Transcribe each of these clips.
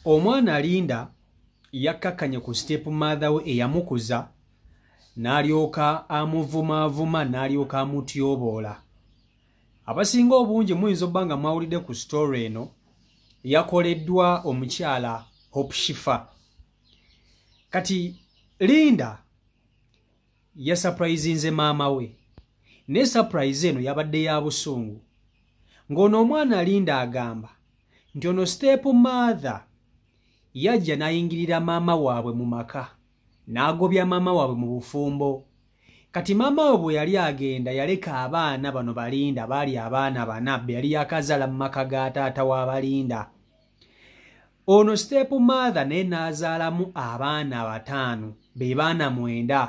omwana Linda yakkakanye ku step mother we eyamukuza n'alyoka amuvuma n'alyoka amutyoboola. Abasinga obungi muyinza obba nga mwawulidde ku story eno yakoleddwa omukyala Hope Shifa. Kati Linda yasurprisinze maama we, ne surprise eno yabadde ya busungu. Ng'ono omwana Linda agamba nti ono step mother yajja n'ayingirira maama waabwe mu maka n'agobya maama waabwe mu bufumbo. Kati maama we bwe yali agenda yaleka abaana bano Balinda baali abaana bana be yali yakazaala mu maka ga taata wa Balinda. Ono step mother naye n'azaalamu abaana 5 be baana 9.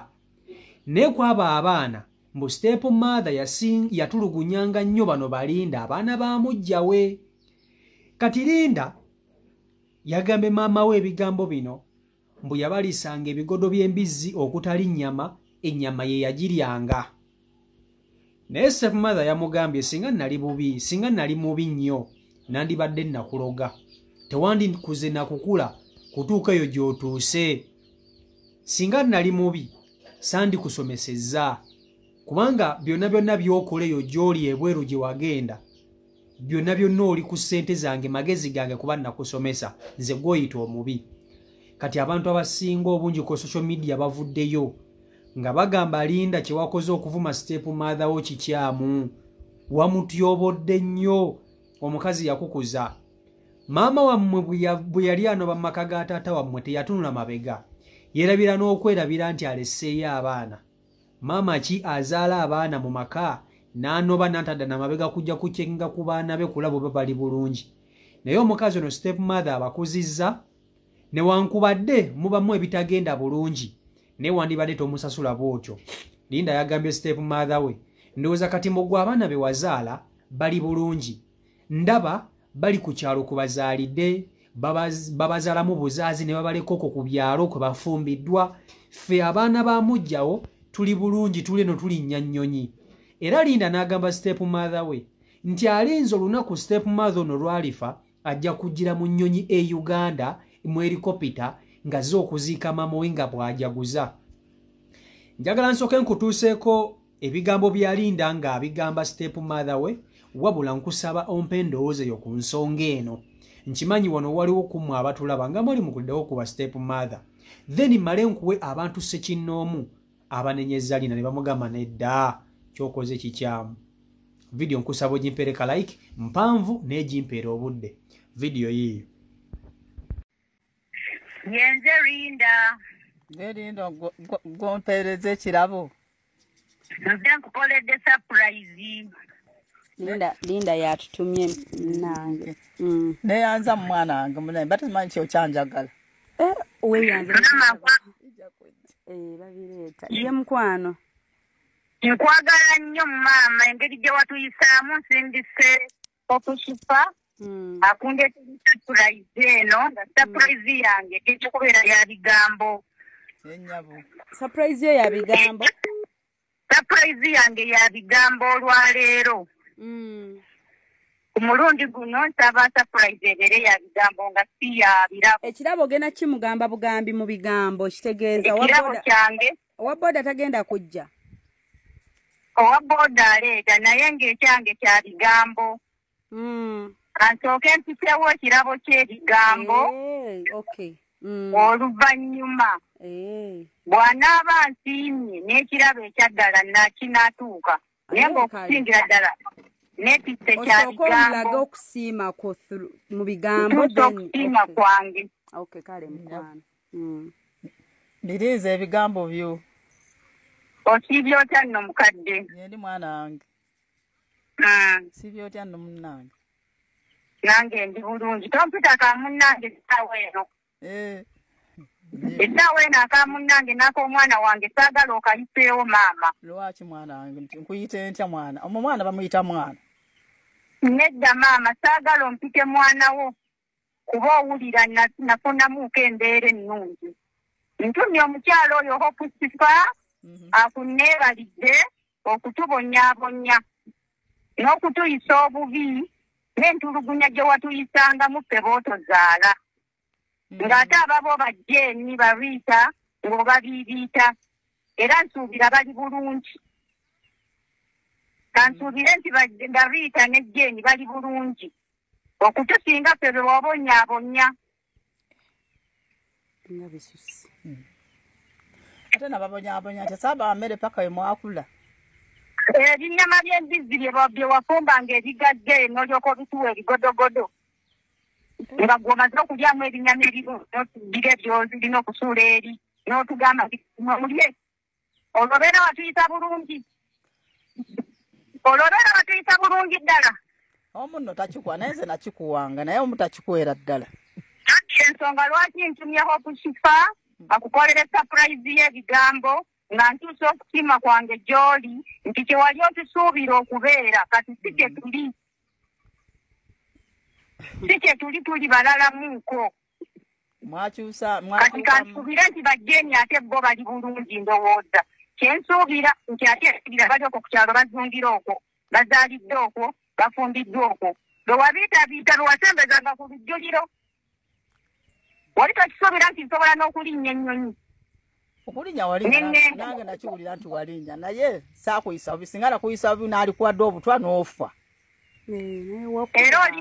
Ne kwaba abaana mbu step mother yatulugunyanga nnyo bano Balinda abaana ba mujja we. Kati Linda yagambe maama we ebigambo bino mbu yabalisanga ebigodo by'embizzi okutali nnyama, ennyama ye yagiryanga. Naye step mother yamugambye singa nali bubi, singa nali mubi nnyo nandibadde nakuloga, tewandikuze nakukula kutuuka eyo gy'otuuse. Singa nali mubi sandikusomesezza, kubanga byonna by'okola eyo gy'oli ebweru gye wagenda byonna oli ku ssente zange magezi gange kuba nakusomesa, nze gw'oyita omubi. Kati abantu abasinga obungi ku social media bavuddeyo nga bagamba Linda kye wakoze okuvuma step mother wo kikyamu, wamutyobodde nnyo, omukazi yakukuza. Maama wammwe bwe yali anoba mu maka ga taata wammwe teyatunula mabega, yeerabira n'okwerabira nti alesseeyo abaana. Maama ki azaala abaana mu maka n'anoba n'atadda n'amabega kujja kucenga ku baana be kulabo be bali bulungi? Naye omukazi ono step mother abakuzizza, newankubadde mubamu ebitagenda bulungi naye wandibadde tomusasula bw'otyo. Linda yagambye step mother we, ndowooza kati mugwe abaana be wazaala bali bulungi, ndaba bali ku kyalo ku bazaalidde, babazaalamu buzaazi ne babaleka okwo ku byalo kwe bafumbiddwa. Ffe abaana ba mujjawo tuli bulungi, tuli eno tulinnya nnyonyi. Era Linda n'agamba step mother we nti alinze olunaku step mother ono lwalifa ajja kujjira mu nnyonyi e Uganda mu helikopita nga zo okuziika maama we nga bw'ajaguza. Njagala nsooke nkutuuseeko ebigambo bya Linda nga abigamba step mother we, wabula nkusaba ompe endowooza eyo ku nsonga eno. Nkimanyi wano waliwo kummwe abatulaba nga muli mukuddewo kuba step mother, then male nkuwe abantu ssekinnoomu abanenyezza Linda ne bamugamba nedda kyokoze kikyamu. Video nkusaba ogimpereka like mpanvu n'egimpeera obudde. Video yiyo. Yenze Linda. Linda gompereze kirabo. Nze nkukoledde surprise. Linda yatutumye nange. Neyanza mwana wange munene batamanyi kyokyanjagala. Weyanza. Babireeta. Ye mukwano. Nkwagala nnyo maama, engeri gye watuyisaamu nsindise Okushifa. Akunde surprise eno, nga surprise yange kijja kubeera ya bigambo. Ennyabo. Surprise ye ya bigambo. Surprise yange ya bigambo olwaleero. Ku mulundi guno nsaba surprise ebeere ya bigambo nga si ya birabo. Ekirabo gena kimugamba bugambi mu bigambo kitegeeza ekirabo kyange. Owa boda tagenda kujja. Owa boda aleeta naye ng'ekyange kya bigambo. Kansooke mpisewo ekirabo ky'ebigambo. Okay. Oluvannyuma bw'anaaba nsiimye n'ekirabo ekyaddala nakinatuuka naye ng'okusingira ddala n'episse kya bigambo okusiima mu bigambo okusiima kwange. Okay, kale mukwano. Biriiza ebigambo byo. Osiibye otya nno mukadde? Ndi mwana wange. Siibye otya nno munnange? Nange ndi bulungi. Tompita ka munnange essaawa eno. Essaawa eno aka munnange n'ak'omwana wange saagala okayiseewo maama. Lwaki mwana wange? Nkuyite ntya mwana? Omwo mwana bamuyita mwana. Nedda maama, saagala ompike mwana wo kuba owulira nafunamuuko embeera ennungi. Ntumye omukyalo oyo Okushifa akunneebalidde okutubonyaabonya n'okutuyisa obubi n'entulugunya gye watuyisanga mu ffe b'otozaala. ng'ate ababo bajjeeni babiita ng'obabiibiita era nsuubira bali bulungi kansuubire nti babiita ne jjeeni bali bulungi okutusinga ffe bwe wabonyaabonya nga bisusi ate nababonyaabonya nti saba mmere paka wemwakula ebinyama by'embizzi bye wafumbanga ebigagge n'olyoka obituwa ebigodogodo nga gw'omaze okulyamu ebinyama ebibire by'olina okusuula eri n'otugamba mulye olwobeera watuyita bulungi ddala omunno takikuwa naye nze nakikuwanga naye omu takikuweera ddala ensonga lwaki ntumyeho okukifa akukolera surprise y'ebigambo nga ntuuse okutima kwange gy'oli nti kyewali otusuubira okubeera kati si kyetuli tuli balalamuuko kati kansuubire nti bajjeeni ate bo bali bulungi ndowooza kyensuubira nti ate ebira bali okwo ku kyalo bazungira okwo bazaalidde okwo bafumbiddwa okwo lwe wabiitabiita lwe wasembezanga ku bijjuliro wali tokisuubira nti nsobola n'okulinnya ennyonyi okulinnya walinnya nange nakiwulira nti walinnya naye saakuyisa bubi singa nakuyisa bubi n'alikuwadde obutwa n'ofa era oli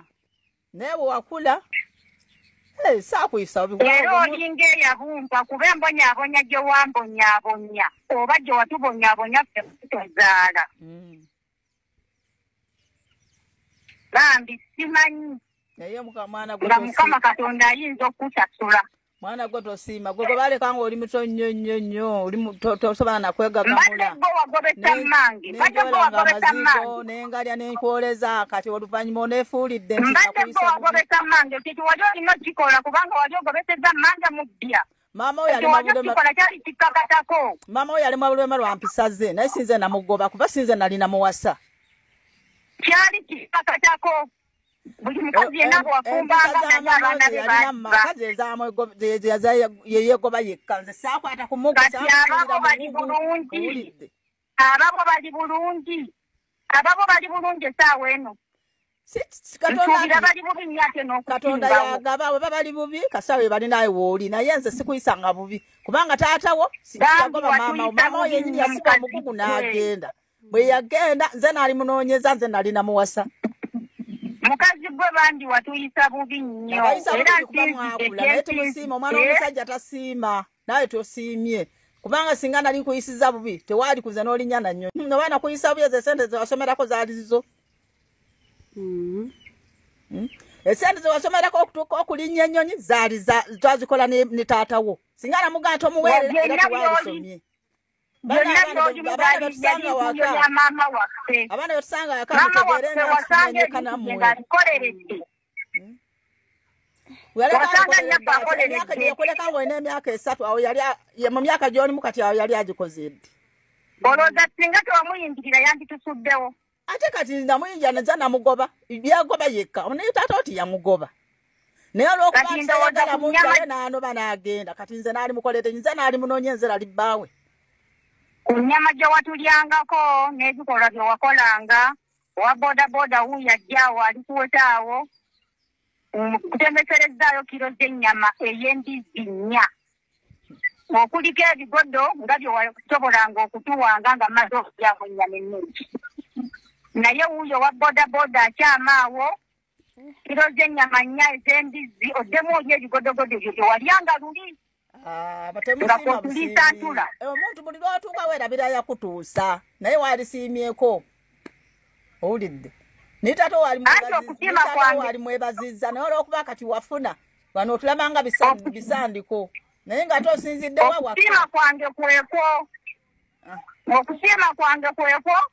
naye bwe wakula saakuyisa bubi era olinga eyabumpa kuba embonyaabonya gye wambonyaabonya oba gye watubonyaabonya ffe tutozaala bambi simanyi naye mwana nga Mukama Katonda ayinza okukusasula mwana gwe tosiima gwe baleka nga oli muto nnyo tosobola nakwegagamula nengalya nenkwoleza kati oluvannyuma oneefuulidde mbadde gwe wagobesa mmange kiti wali olina okikola kubanga wali ogobeseza mmange mu ddya maama we yali mwabulwema lwa mpisa ze naye sinze namugoba kuba sinze nali namuwasa kyali kikakatako buli mukazi yenna bwafumbanga naye abaana be yeyegoba yekka nze saakwata ku muggo kati ababo bali bulungi essaawa eno nsuubira bali bubi nnyo ate Katonda yagaba bwe bali bubi kasaawa we bali naye wooli naye nze sikuyisanga bubi kubanga taatawo yagoba maama we yennyini yasiba omugugu n'agenda bwe yagenda nze naali munoonyeza nze nali namuwasa mukazi gwe bandi watuyisa bubi nnyo era naye tumusiima omwana w'omusajja tasiima nawe tosiimye kubanga singa nali nkuyisiza bubi tewaali kuze n'olinnya na nnyonyi oba nakuyisa bubi ezo esente zewasomerako zaali zizo esente zewasomerako okutuuka okulinnya ennyonyi zaali twazikola ne taatawo singa namugamba tomuweerera era tewaalisomye abaana betusanga waka mutegeere nasimenyeka nammwe yakuleka nga olina emyaka 3 awo mu myaka gy'olimu kati awo yali agikoze ddi olowooza singa tewamuyingirira yanditusuddewo ate kati namuyingira neza namugoba byagoba yekka naye taata oti yamugoba naye olwokuba ntayagala muddayo n'anoba n'agenda kati nze naali mukolete nze naali munoonye nze lali bbaawe ku nnyama gye watulyangako n'ebikolwa bye wakolanga owa bodaboda wuuyo ajjaawo ali kuwetaawo kutembeserezaayo kiro z'ennyama ey'embizzi 4 okuliko ebigodo nga bye wasobolanga okutuwanga nga maze okulyamu ennyama ennungi naye wuuyo owa bodaboda akyamaawo kiro z'ennyama 4 ez'embizzi oddemu oli ebigodogodo ebyo bye walyanga luli omuntu buli lwotuuka weerabira yakutuusa naye waalisiimyeko owulidde naye taata waali mwebazizza naye olwokuba kati wafuna wano otulabanga bisandiko naye nga ate osinziddewa okusiima kwange kwekwo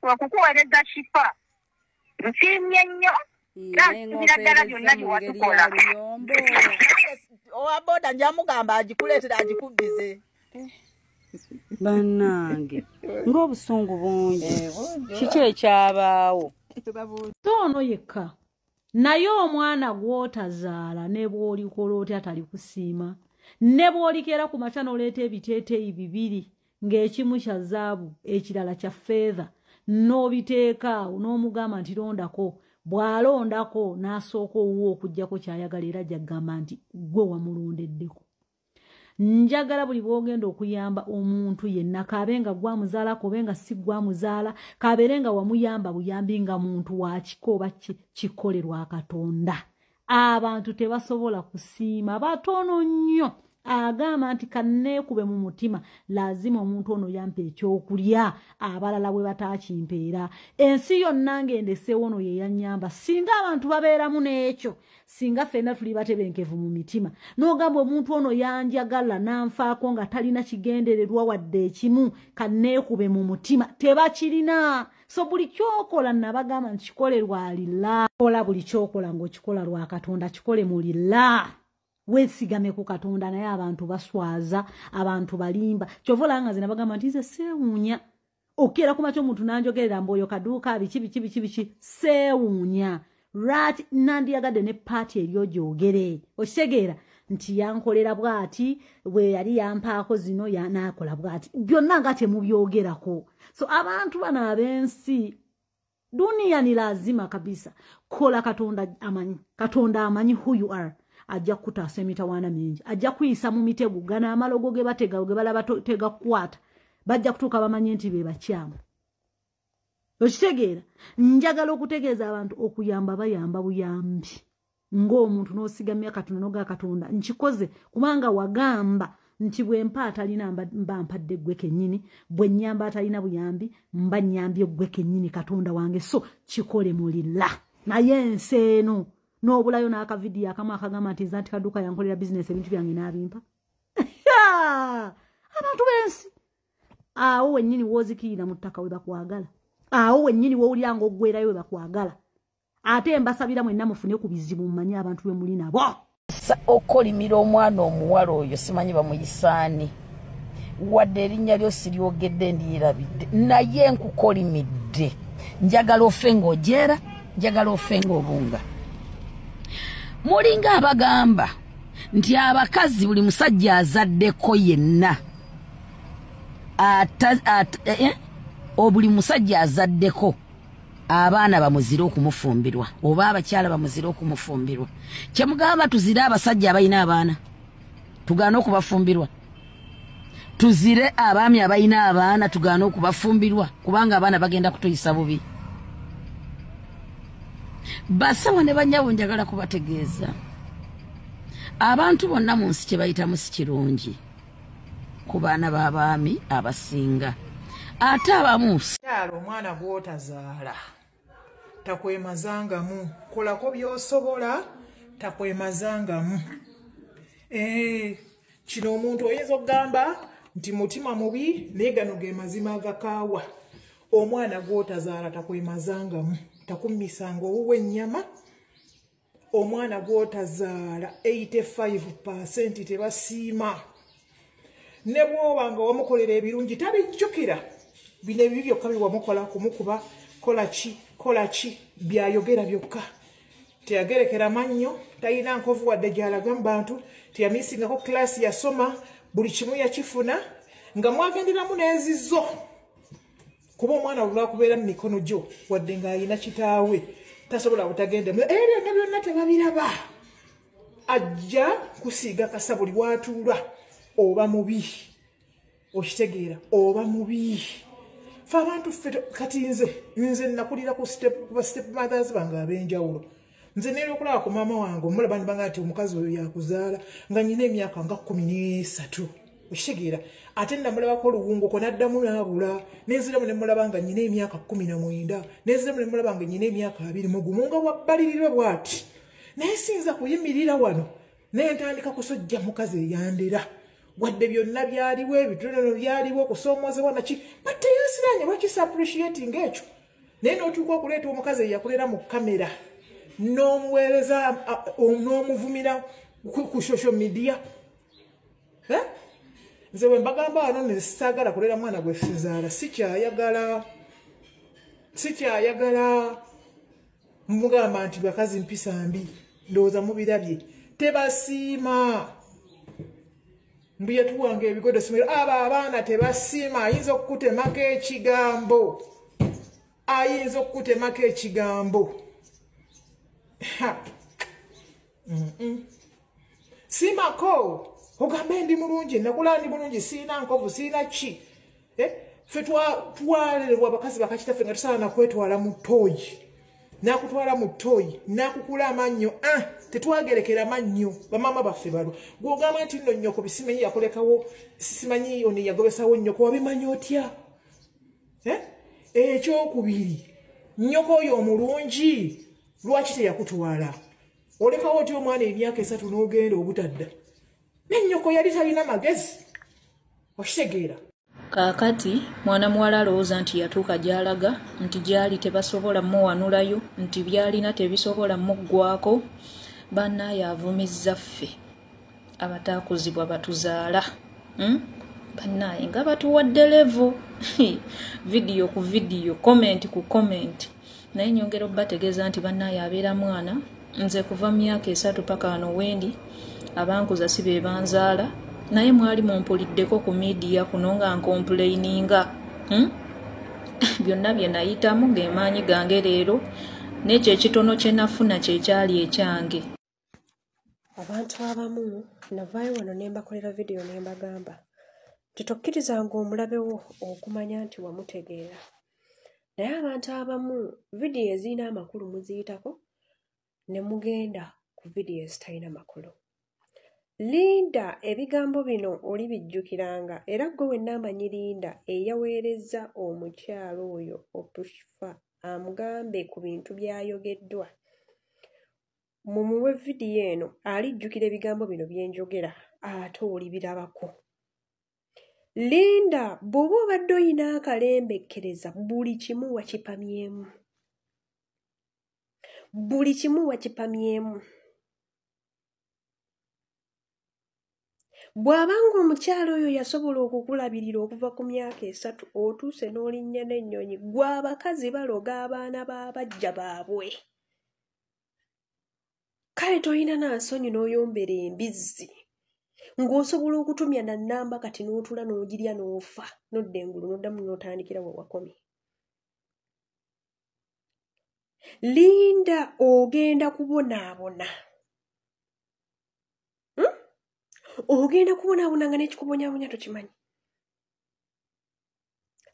okukuweereza kifa nsiimye nnyo era ddala byonna bye watukola owa boda njamugamba agikuleetera agikubbize bannange ng'obusungu bungi kiki ekyabaawo ono yekka naye omwana gw'otazaala ne bw'olikola otya talikusiima ne bw'olikeera ku makya n'oleeta ebiteeteeyi 2 ng'ekimu kya zaabu ekirala kya feeza n'obiteeka awo n'omugamba nti londako bw'alondako n'asooka owuwo okuggyako ky'ayagala era gyagamba nti gwe wamulondeddeko. Njagala buli bw'ogenda okuyamba omuntu yenna kaabenga gwamuzaala kobenga si gwamuzaala kaaberenga wamuyamba buyambi nga muntu wa kiko oba kikolerwa Katonda. Abantu tebasobola kusiima batono nnyo. Agamba nti kanneekube mu mutima lazima omuntu ono yampa ekyokulya abalala bwe batakimpeera. Ensi yonna ngendeseewo ono ye yannyamba singa abantu babeeramu n'ekyo singa ffenna tuli batebenkevu mu mitima. N'ogamba omuntu ono yanjagala n'anfaako nga talina kigendererwa wadde ekimu kanneekube mu mutima tebakirina. So buli kyokola nabagamba nti kikolerwa alila. Kola buli kyokola ng'okikola lwa Katonda kikole mu lila. Wesigame ku Katonda naye abantu baswaza abantu balimba kyovola nga zina bagamba nti nze seewuunya okera ku makyo omuntu nanjogerera mboyo kaduuka biki seewuunya right nandiyagadde ne paati eryo gyogere okitegeera nti yankolera bwati bwe yali yampaako zino yanaakola bwati byonna nga temubyogerako. So abantu bano ab'ensi dunia ni lazima kabisa kola Katonda amanyi who you are. Ajja kutaasa emitawaana mingi ajja kuyisa mu mitego gana amalogo ge batega ge balaba tega kwata bajja kutuuka bamanye nti be bakyamu. Okitegeera njagala okutegeeza abantu okuyamba bayamba buyambi ng'omuntu n'osigamya Katonda n'oga Katonda nkikoze kubanga wagamba nti bwe mpa atalina mba mpadde ggwe kennyini bwe nnyamba atalina buyambi mba nnyambye ggwe kennyini Katonda wange. So kikole mulila naye ensi eno n'obulayo n'aka video akamu akagamba nti nze kaduuka yankolera business ebintu byange n'abimpa. Abantu b'ensi awo wennyini wozikirira mu ttaka we bakwagala awo wennyini wowulira ng'oggwerayo we bakwagala ate mbasabira mwenna mufune ku bizibu mumanye abantu bwe muli nabo. Okolimira omwana omuwala oyo simanyi bamuyisaani wadde erinnya lyo siryogedde ndiyirabidde naye nkukolimidde njagala ofe ng'ojeera njagala ofe ng'obunga. Mulinga abagamba nti abakazi buli musajja azaddeko yenna buli musajja azaddeko abaana bamuzira okumufumbirwa oba abakyala bamuzira okumufumbirwa. Kyemugamba tuzire abasajja abalina abaana tugaana okubafumbirwa tuzire abaami abalina abaana tugaana okubafumbirwa kubanga abaana bagenda kutuyisa bubi. Basawo ne banyabo njagala kubategeeza abantu bonna mu nsi kye bayitamu si kirungi ku baana b'abaami abasinga ate abamu kyalo omwana gw'otazaala takwemazangamu kolako by'osobola takwemazangamu. Kino omuntu oyinza okugamba nti mutima mubi naye gano ge mazima agakaawa. Omwana gw'otazaala takwemazangamu takumisanga owuwe ennyama. Omwana gw'otazaala 85% tebasiima. Ne bw'oba nga wamukolera ebirungi tabijjukira. Bino ebibi byokka byewamukola kumukuba kola ki byayogera byokka. Teyagerekera mannyo talina nkovu wadde gy'alaga mu bantu teyamisingako kilaasi yasoma buli kimu yakifuna nga mwagenderamu n'enzizo. Kuba omwana olwakubeera mu mikono gyo wadde ng'ayina kitaawe tasobola butagenda ebyo byonna tebabiraba. Ajja kusiiga kasa buli watuula oba mubi okitegeera oba mubi. Fe abantu ffe kati nze nakulira ku step mothers bange ab'enjawulo. Nze neera okulaba ku maama wange omulaba nibanga nti omukazi oyo yakuzaala nga nyina emyaka nga 13 okitegeera ate namulabako oluwungoko n'addamu n'abula nenziramu ne mulaba nga nyina emyaka 19 nenziramu ne mulaba nga nyina emyaka 21 nga wabbalirirwe bw'ati naye siyinza kuyimirira wano naye ntandika kusojja mukazi eyandera wadde byonna byaliwo ebitonono byaliwo okusoomozebwa naki but teyasiranye lwakisa appreciating ekyo naye n'otuuka okuleeta omukazi eyakolera mu kamera n'omuweereza n'omuvumira ku social media. Nze bwe mbagamba wano ne saagala kulera mwana gwe Fizaala sikyayagala mugamba nti bakazi mpisa mbi ndowooza mubirabye tebasiima mbuye tuwanga ebigodo somero abo abaana tebasiima ayinza okukutemako ekigambo Simako ogambe ndi mulungi nakula ndi mulungi sina nkovu sina chi fe twalelebwa bakazi bakakitaffe nga tusaana kwetwala mu ttoyi nakutwala mu ttoyi nakukula amannyo tetwagerekera amannyo bamama baffe balwa gwogamba nti nno nnyoko bisimanyi yakolekawo simanyi oni yagobesawo nnyoko wabimanyi otya ekyokubiri nnyoko oyo omulungi lwaki teyakutwala olekawo otya omwana emyaka 3 n'ogenda obutadda n'ennyoko yali talina magezi okitegeera. Kaakati mwana muwala alowooza nti yatuuka gy'alaga nti gy'ali tebasobola muwanulayo nti byalina tebisobola muggwako bannaaye avumizza ffe abataakuzibwa batuzaala bannaaye nga batuwadde levo vidiyo ku vidiyo komenti ku komenti naye nyongera obbategeeza nti bannaaye abeera mwana nze kuva myaka 3 paka wano wendi abankuza si be banzaala naye mwali mumpuliddeko ku media kuno nga nkomplaininga byonna bye nayitamu gemaanyi gange leero n'ekyo ekitono kye nafuna kyekyali ekyange. Abantu abamu navaayo wano ne mbakolera vidiyo ne mbagamba titokkirizanga omulabewo okumanya nti wamutegeera naye abantu abamu vidiyo ezirina amakulu muziyitako ne mugenda ku vidiyo ezitalina makulu. Linda ebigambo bino oli bijjukiranga era gwe wenna amanyi Linda eyaweereza omukyalo oyo Opushifa amugambe ku bintu byayogeddwa. Mumuwe vidiyo eno alijjukira ebigambo bino byenjogera ate olibirabako. Linda bw'oba obadde oyina akalembekereza buli kimu wakipamyemu. Buli kimu wakipamyemu. Bw'abanga omukyalo oyo yasobola okukulabirira okuva ku myaka 3 otuuse n'olinnya n'ennyonyi gwe abakazi baloga abaana b'abajja baabwe. Kale toyina nansonyi n'oyombera embizzi ng'osobola okutumya na nnamba kati n'otula n'ogirya n'ofa nodda engulu n'oddamu n'otandikira we wakomye. Linda ogenda kubonaabona. Ogenda kubonaabona nga n'ekikubonyaabonya tokimanyi.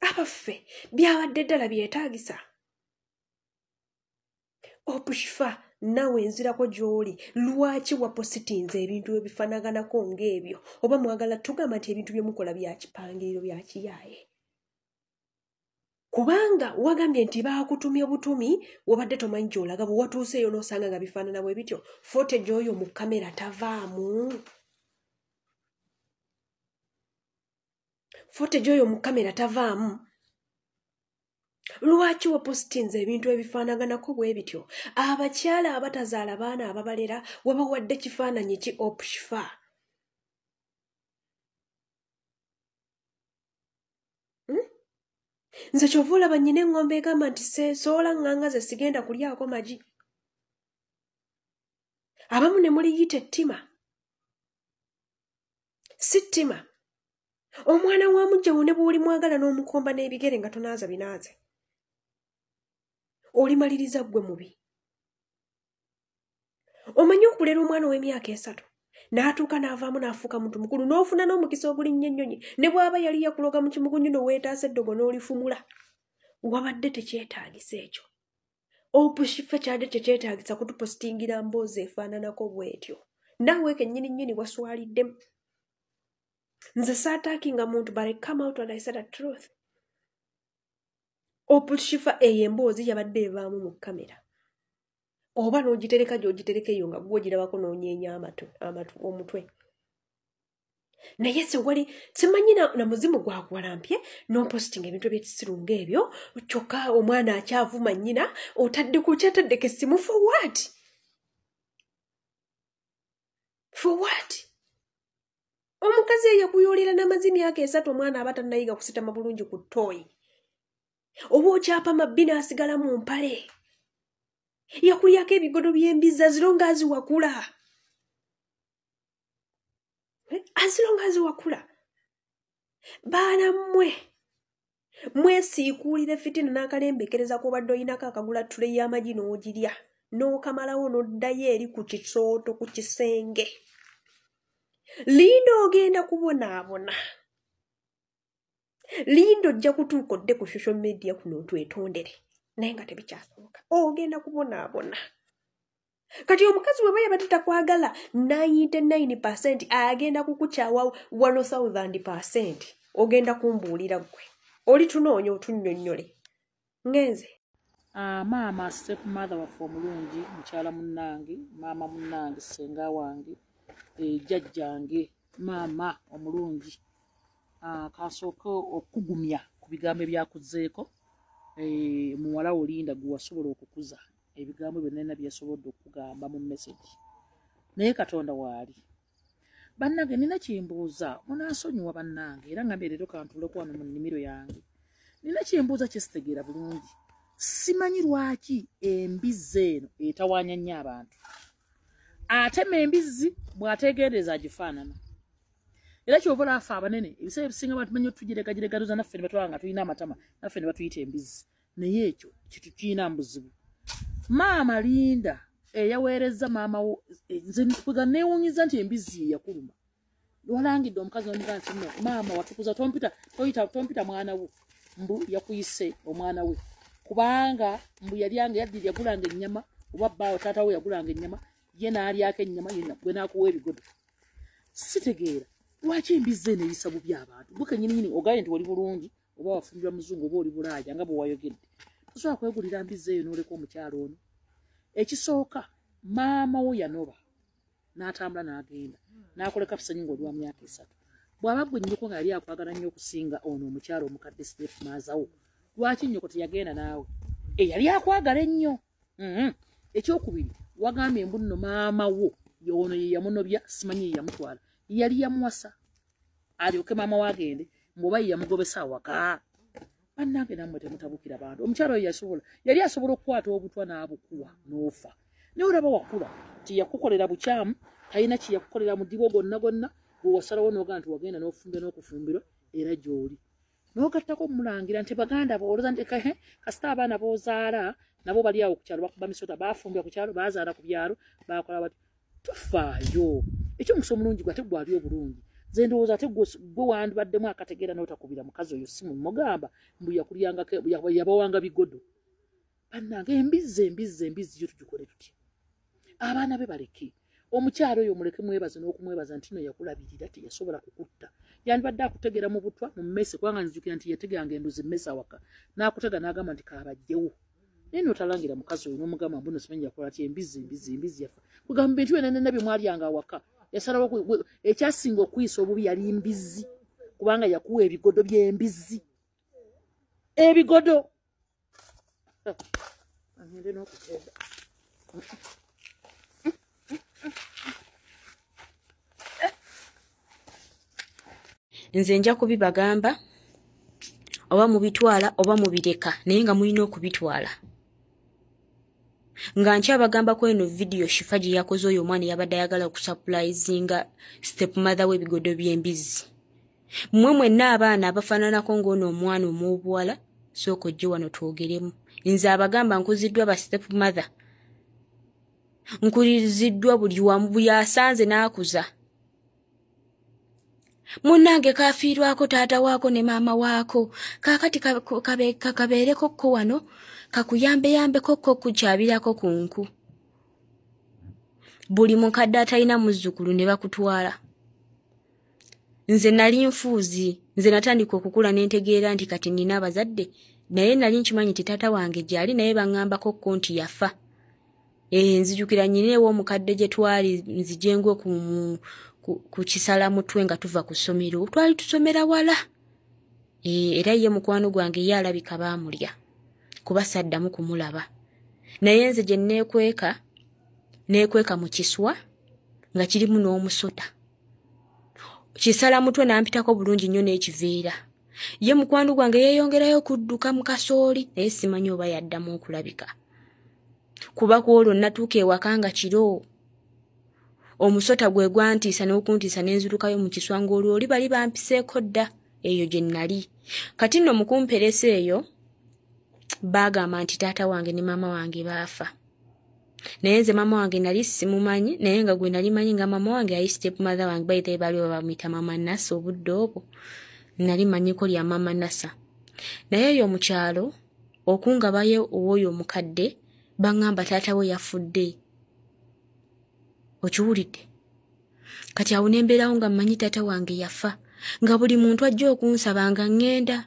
Abaffe byabadde ddala byetaagisa. Opushifa nawe nzirako gy'oli lwaki wapositinze ebintu ebifanaganako ng'ebyo oba mwagala tugamba nti ebintu bye mukola bya kipangiriro bya kiyaaye. Kubanga wagambye nti baakutumye butumi wabadde tomanyi gy'olaga bwe watuuseeyo n'osanga nga bifaanana bwe bityo footage oyo mu kamera tavaamu. Footage oyo mu kamera tavaamu. Lwaki wapositinze ebintu ebifaanaganako bwe bityo abakyala abatazaala baana ababalera wabawadde kifaananyi ki Opushifa? Nze kyova olaba nnyina eŋŋombe egamba nti soola ŋŋanga ze sigenda kulyako magi. Abamu ne muliyita ettima. Si ttima. Omwana wa mujjawo ne bw'oli mwagala n'omukomba n'ebigere nga tonaaza binaaze. Olimaliriza ggwe mubi. Omanyi okulera omwana w'emyaka 3 n'atuuka n'avaamu n'afuuka muntu mukulu n'ofuna n'omukisa ogulinnya ennyonyi ne bw'aba yali yakuloga mu kimugunyu n'oweetaasa eddogo n'olifumula. Wabadde tekyetaagisa ekyo. Opushifa kyadde tekyetaagisa kutupositingira mboozi efaananako bw'etyo. Naawe kennyini waswaliddemu. Nze saataakinga muntu but I come out and I said the truth. Opushifa eyo emboozi yabadde evaamu mu kamera. Oba n'ogitereka gy'ogitereka eyo nga gw'ogirabako n'onyeenya omutwe. Naye se wali simanyi na muzimu gwakwalampye n'opositinga ebintu eby'ekisiru ng'ebyo kyokka omwana akyavuma nnyina otadde ku kyataddeko essimu for what? For what? Omukazi eyakuyolera n'amazzi myaka 3 omwana aba tannayiga kusitama bulungi ku ttooyi. Oba okyapa mabbi n'asigala mu mpale. Yakulyako ebigodo by'embizzi azilonga aziwakula. Azilonga aziwakula. Baana mmwe. Mwesiikuulire fitina n'akalembekereza k'obadde oyinako akagula ttule y'amagi n'ogirya. n'okamalawo n'oddayo eri ku kisooto ku kisenge. Linda ogenda kubonaabona. Linda ojja kutuuka odde ku social media kuno otwetondere. Naye nga tebikyasoboka. Ogenda kubonaabona. Kati omukazi we bayaba tatakwagala 99% agenda kukukyawa 1000%. Ogenda kumbuulira gwe. Oli tunoonya otunnyonnyole. Ngenze. Maama step mother waffe omulungi, mukyala munnange, maama munnange, senga wange, jjajjange, maama omulungi. Kasooka okugumya ku bigambo ebyakuzeeko, muwala wo Linda gwe wasobola okukuza. Ebigambo byonna byasobodde okugamba mu message. Naye Katonda waali. Bannange nina kyembuuza, munansonyiwa bannange era nga mbeerero kantuule kwano mu nnimiro yange. Nina kyembuuza kyesitegeera bulungi. Simanyi lwaki embizzi eno etawaanya nnyo abantu. Atema embizzi bw'ateegendereza agifaanana. Era kyova laafa abanene ebiseera ebisinga batumanyi otugiregagiragaruza naffe ne batwala nga tulina amatama naffe ne batuyita embizzi. Naye ekyo kituyina mu buzibu. Maama Linda eyaweereza maama wo nze neewuunyiza nti embizzi yakuluma. Walangidde omukazi n'omugamba nti no maama watukuza tompita mwana wo mbu yakuyise omwana we. Kubanga mbu yaddira yagulanga ennyama oba bbaawo taata we yagulanga ennyama ye n'alyako ennyama yenna gwe n'akuwa ebigodo. Sitegeera lwaki embizzi eno eyisa bubi abantu. Gwe kennyini ogaye nti oli bulungi oba wafumbirwa muzungu oba oli bulaaya nga bwe wayogedde. Tosobola kwegulira mbizzi eyo n'oleka omukyalo ono. Ekisooka maama wo yanoba n'atambula n'agenda n'akoleka pisanyi ng'oli wa myaka 3. Bw'aba gwe nnyoko nga yali akwagala nnyo okusinga ono omukyalo omukadde Steph Maazawo. Lwaki nnyoko teyagenda naawe? Yali akwagala ennyo. Ekyokubiri wagambye mbu nno maama wo ono ye yamunobya simanyi ye yamutwala. Yali yamuwasa alyoke maama we agende mbuoba ye yamugobesa awaka. Bannange nammwe temutabukira bantu. Omukyalo yali asobola okukwata obutwa n'abukuwa n'ofa. Naye olaba wakula tiyakukolera bukyamu, talina kyeyakukolera mu ddibo gonna gwe wasalawo n'ogaa nti wagenda n'ofumbira n'okufumbirwa era gy'oli. N'ogattako mulangira nti baganda booloza nti kasita abaana b'ozaala nabo bali awo ku kyalo bakuba misota baafumbira ku kyalo baazaala ku byalo baakola bati. Tofaayo. Eky'omukisa omulungi gwe ate gwali obulungi. Nze ndowooza ate gwe wandibaddemu akategeera n'otakubira mukazi oyo si mugamba mbu yabawanga bigodo. Bannange embizzi yo tugikole tutya? Abaana be baleke. Omukyalo oyo muleke mwebaze n'okumwebaza nti no yakulabirira teyasobola kukutta. Yandibadde akutegera mu butwa mu mmese kubanga nzijukira nti yateganga enduzi mmese awaka. N'akutega n'agamba nti kaabajjewo. Naye n'otalangira mukazi oyo n'omugamba mbu no simanyi yakola ti embizzi yafa. Kugamba bintu byonna bye mwalyanga awaka. Yasalawo ekyasinga okuyisa obubi yali mbizzi kubanga yakuwa ebigodo by'embizzi. Ebigodo. Angende n'okutenda. Nze nja kubibagamba oba mubitwala oba mubireka naye nga mulina okubitwala. Nga nkyabagamba ku eno video Shifa gye yakoze oyo omwana yabadde ayagala okusurprisinga step mother we bigodo by'embizzi. Mmwe mwenna abaana abafaananako ng'ono omwana omw'obuwala sooka ojje wano twogeremu. Nze abagamba nkuziddwa ba step mother. Nkuliziddwa buli wamu buli asanze n'akuza. Munnange kafiirwako taata waako ne maama waako. Kaakati kabeereko ko wano kakuyambeyambeko ko kukyabirako ku nku. Buli mukadde atalina muzzukulu ne bakutwala. Nze nali nfuuzi. Nze natandika okukula n'entegeera nti kati nina abazadde. Naye nali nkimanyi ti taata wange gyali naye baŋŋambako ko nti yafa. Nzijukira nyineewo omukadde gye twali nzijengwe ku kisala mutwe nga tuva ku ssomero. Twali tusomera wala. Era ye mukwano gwange ye alabika baamulya. Kuba saddamu kumulaba. Naye nze gye neekweka mu kiswa nga kirimu n'omusota. Kisala mutwe nampitako bulungi nnyo n'ekiveera. Ye mukwano gwange yeeyongerayo okudduka mu kasooli naye simanyi oba yaddamu okulabika. Kuba kwolwo natuuka ewaka nga kiro. Omusota gwe gwantiisa n'okuntiisa n'enzirukayo mu kiswa ng'olwo oli bali bampiseeko dda eyo gye nnali. Kati nno mu kumperesa eyo baagamba nti taata wange ne maama wange baafa. naye nze mama wange nali simumanyi naye nga gwe nali manyi nga mama wange ayi step mother wange bayite bali bamuyita mama Nasa obudde obwo nali manyi ko lya mama Nasa naye yo mukyalo okungabayo owoyo omukadde bangamba taata we yafudde okiwulidde kati awo nembeerawo nga mmanyi taata wange yafa nga buli muntu ajja okunsaba nga ngenda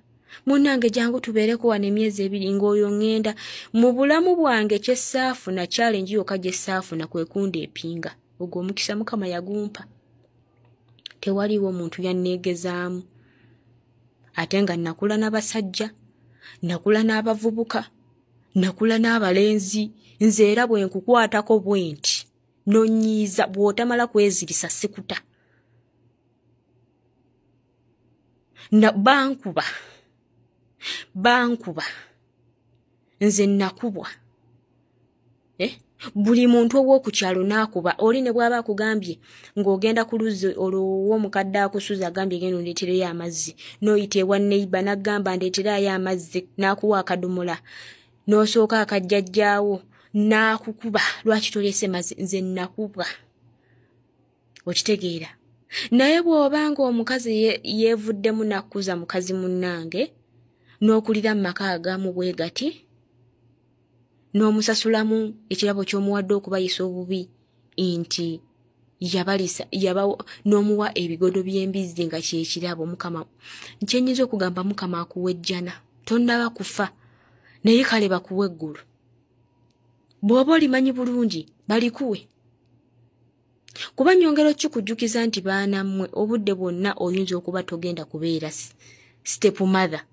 munnange jangu tubeereko wano emyezi 2 ng'oyo ngenda mu bulamu bwange kyessaafuna challenge yokka gye ssaafuna kwe kunda epinga ogwo omukisa Mukama yagumpa tewaliwo muntu yanneegezaamu ate nga nakula n'abasajja nakula n'abavubuka nakula n'abalenzi nze era bwe nkukwatako bwenti nonyiiza bw'otamala kwezirisa sikuta na bankuba nze nakubwa buli muntu ow'okukyalo n'akuba oli ne bw'aba akugambye ng'ogenda ku luzzi olwo omukadde akusuza agambye genda ondeetereyo amazzi n'oyita ewa neiba n'agamba ndeeterayo amazzi n'akuwa akadomola n'osooka akajjajjaawo n'akukuba lwaki toleese mazzi nze nakubwa okitegeera naye bw'obanga omukazi yeevuddemu nakkuza mukazi munnange n'okulira mu maka agamu bwe gati n'omusasulamu ekirabo ky'omuwadde okubayisa obubi nti n'omuwa ebigodo by'embizzi nga kyekirabo Mukama nkyenyiza okugamba Mukama akuwejjana tonnaba kufa naye kale bakuwa eggulu bw'oba olimanyi bulungi balikuwe kuba nyongero kikujjukiza nti baana mmwe obudde bwonna oyinza okuba togenda kubeera step mother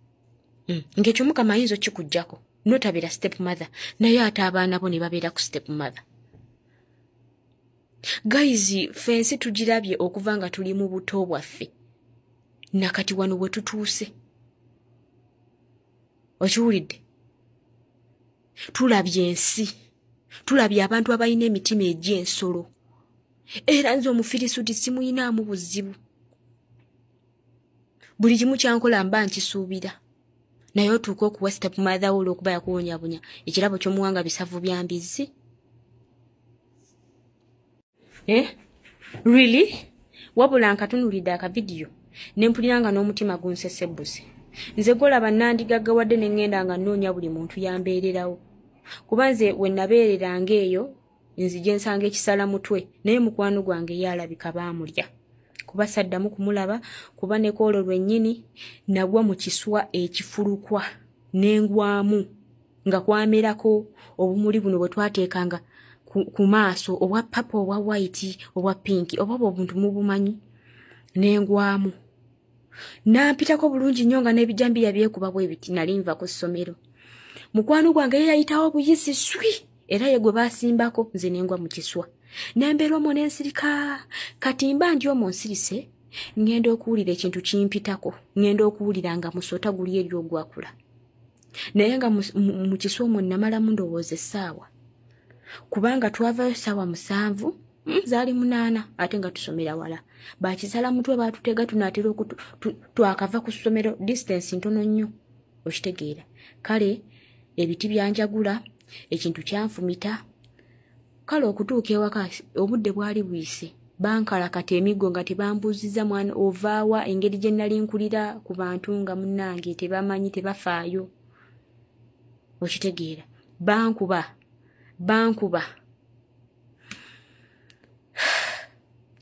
ng'ekyo Mukama ayinza okikuggyako notabeera step mother naye ate abaana bo ne babeera ku step mother guys fensi tugirabye okuva nga tuli mu buto bwaffe nakati wano we tutuuse okiwulidde tulabye ensi tulabye abantu abalina emitima egy'ensolo era nze omufirisuuti simuyinaamu buzibu buli kimu kyankola mba nkisuubira naye otuuka okuwa step mother wo olw'okuba yakuwonyabunya ekirabo ky'omuwanga bisavu bya mbizzi really wabula nkatunulidde akavidiyo ne mpulira nga n'omutima gunsesebbuze nze golaba nandigaggawadde ne ŋŋenda nga nnoonya buli muntu yambeererawo kuba nze we nabeereranga eyo nzije nsanga ekisala mutwe naye mukwano gwange yalabika baamulya kuba saddamu kumulaba kuba ne koolo lwennyini nagwa mu kiswa ekifulukwa n'engwamu nga kwamerako obumuli buno bwe twateekanga ku maaso obwa papa obwa white obwa pinki oba obuntu mubumanyi n'engwamu nampitako bulungi nnyo nga n'ebijambiya byekuba bwe biti nali nva ku ssomero mukwano gwange yayitawo buyisi swi era ye gwe baasimbako nze nengwa mu kiswa nembeera omwo n'ensirika kati mba ndi omwo nsirise ngenda okuwulira ekintu kimpitako ngenda okuwulira nga musota guli eri ogwakula naye nga mu kiswa omwo namalamu ndowooza essaawa kubanga twavayo ssaawa 7 zaali 8 ate nga tusomera wala bakisala mutwe baatutega tunaatera twakava ku ssomero distance ntono nnyo okitegeera kale ebiti byanjagula ekintu kyanfumita kale okutuuka ewaka obudde bwali buyise bankalakata emiggo nga tebambuuziza mwana ovaawa engeri gye nali nkulira ku bantu nga munnange tebamanyi tebafaayo okitegeera bankuba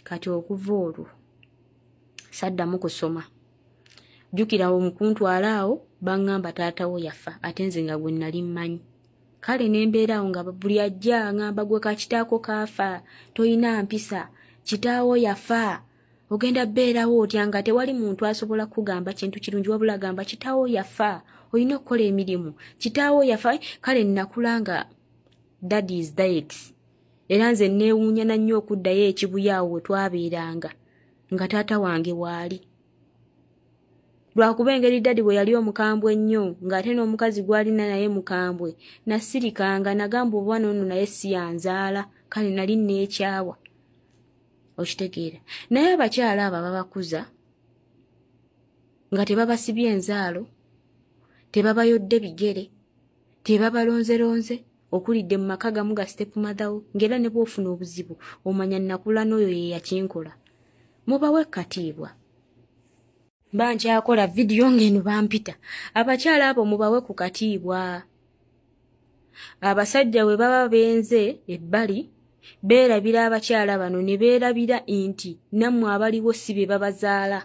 kati okuva olwo saddamu kusoma jjukira omukuntwala awo baŋŋamba taatawo yafa ate nze nga gwe nali mmanyi kale nembeerawo nga buli ajja ŋŋamba gwe kakitaako kaafa toyina mpisa kitaawo yafa ogenda bbeerawo otya nga tewali muntu asobola kugamba kintu kirungi wabula gamba kitaawo yafa olina okukola emirimu kitaawo yafa kale nnakula nga daddy is dead era nze neewuunya na nnyo okuddayo ekibuyaawo we twabeeranga nga taata wange waali lwakuba engeri daddy bwe yali omukambwe ennyo ng'ate n'omukazi gwalina naye mukambwe nasirikanga nagamba oba noono naye si yanzaala kale nali neekyawa okitegeera naye abakyala abo babakuza nga tebabasibye enzaalo tebabayodde bigere tebabalonzeronze okulidde mu maka gamu ga stepmother wo ng'era ne bw'ofuna obuzibu omanya nnakula n'oyo ye yakinkola mubawe katiibwa mba nkyakola vidiyo ng'eno bampita abakyala abo mubawe ku katiibwa abasajja bwe baba benze ebbali beerabira abakyala bano ne beerabira nti nammwe abaliwo si be babazaala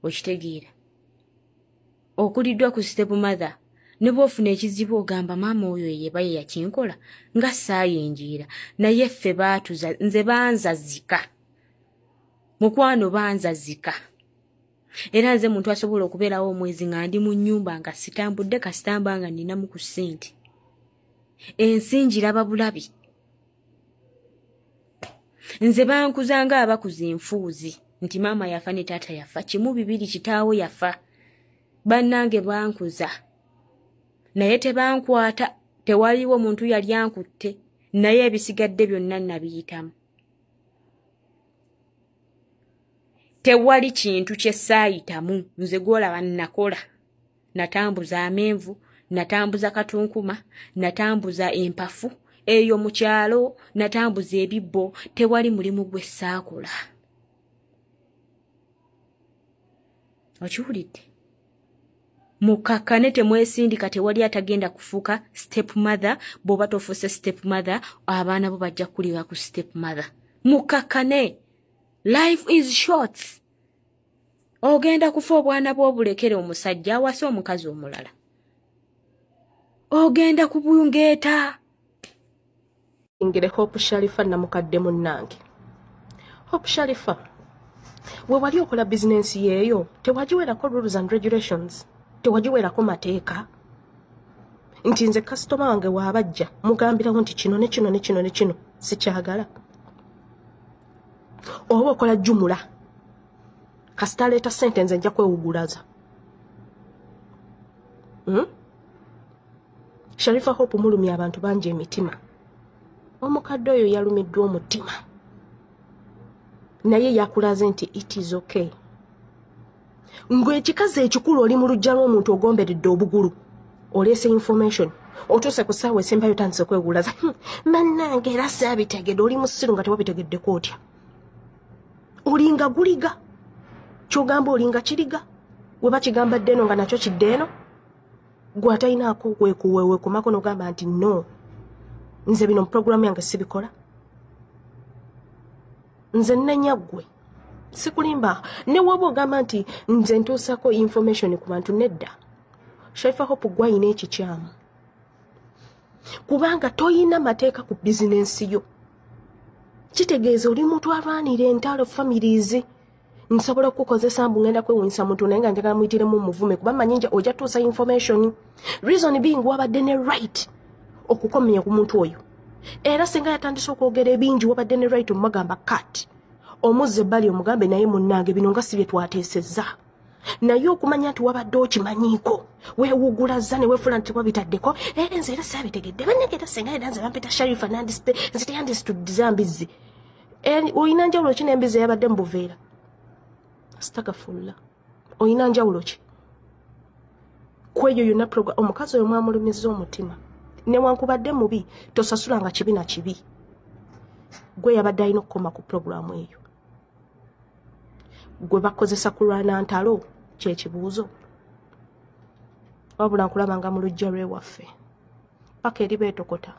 okitegeera okuliddwa ku stepmother ne bw'ofuna ekizibu ogamba maama oyo yeba ye yakinkola nga saayinjiira naye ffe baatuza nze banzazika mukwano banzazika era nze muntu asobola okubeerawo omwezi nga ndi mu nnyumba nga sitambudde kasitamba nga nninamu ku ssente ensi njiraba bulabi nze bankuza nga abakuza enfuuzi nti maama yafa ne taata yafa kimu bibiri kitaawo yafa bannange bankuza naye tebankwata tewaliwo muntu yali ankutte naye ebisigadde byonna nabiyitamu tewali kintu kye saayitamu nze gwolaba nakola natambuza amenvu natambuza katunkuma natambuza empafu eyo mu kyalo natambuza ebibbo tewali mulimu gwe saakola okiwulidde mukakkane temwesindika tewali atagenda kufuuka stepmother bw'oba tofuuse stepmother abaana bo bajja kulira ku stepmother mukakkane life is short ogenda kufa obwana bw'obulekere omusajja awase omukazi omulala ogenda kubungeeta ingire Hope Sharifa namukadde munnange Hope Sharifa we wali okola bizinensi yeeyo tewagiwerako rules and regulations tewagiwerako mateeka nti nze kasitoma wange waabajja mugambirawo nti kino ne kino ne kino ne kino sikyagala oba okola jumula kasita aleeta ssente nze nja kwewugulaza Sharifa Hope mulumya abantu bangi emitima omukadde oyo yalumiddwa omutima naye yakulaze nti it is okay ngwe ekikazi ekikulu oli mu lujja lw'omuntu ogomberedde obugulu oleese information otuuse ku ssaawa esembayo tandise kwewulaza mannange era saabitegedde oli musiru nga tewabitegeddeko otya olinga guliga kyogamba olinga kiriga we bakigamba ddeeno nga nakyo kiddeeno gwe atalinaako weekumako n'ogamba nti no nze bino mu puroguramu yange sibikola nze nnenyaggwe sikulimba ne waba ogamba nti nze ntuusako information ku bantu nedda Sharifa Hope gwayina ekikyamu kubanga toyina mateeka ku bizinensi yo kitegeeza oli muntu alwanira entalo families nsobola okukozesa mbu ngenda kwewunyisa muntu naye nga njagala muyitiremu muvume kuba manyinja ojja tuusa information reason being wabadde ne right okukomya ku muntu oyo era singa yatandise okwogera ebingi wabadde ne right omugamba cut omuzze bali omugambe naye munnange bino nga si bye twateesezza naye okumanya nti wabadde okimanyiiko weewugulaza ne weefula nti wabitaddeko nze era saabitegedde bannegera singa era nze bampita Sharifa nze teyandisituddiza mbizi oyina njawulo ki n'embizi eyabadde mu buveera astagafulla oyina njawulo ki kweyo yonna omukazi oyo mwamulumiza omutima newankubadde mubi tosasulanga kibi na kibi gwe yabadde alina okukoma ku puroguramu eyo gwe bakozesa kulwana ntalo kyekibuuzo wabula nkulaba nga mu lujja lwewaffe paka eri beetokota